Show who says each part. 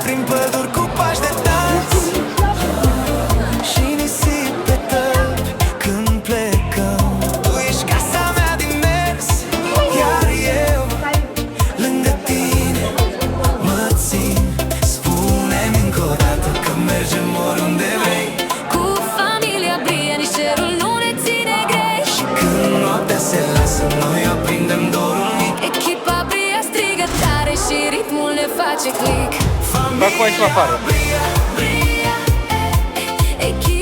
Speaker 1: prin păduri cu pași de dans și nisip pe tări când plecăm. Tu ești casa mea din mers, iar eu lângă tine mă țin. Spune-mi încă o dată că mergem oriunde vrei.
Speaker 2: Cu familia Bria, nici cerul nu ne ține greș.
Speaker 1: Și când noaptea se lasă, noi aprindem dorul mic.
Speaker 2: Echipa Bria strigă tare și ritmul ne face click.
Speaker 3: Bag cu aici la afară.
Speaker 1: Bria,
Speaker 2: Bria, echipa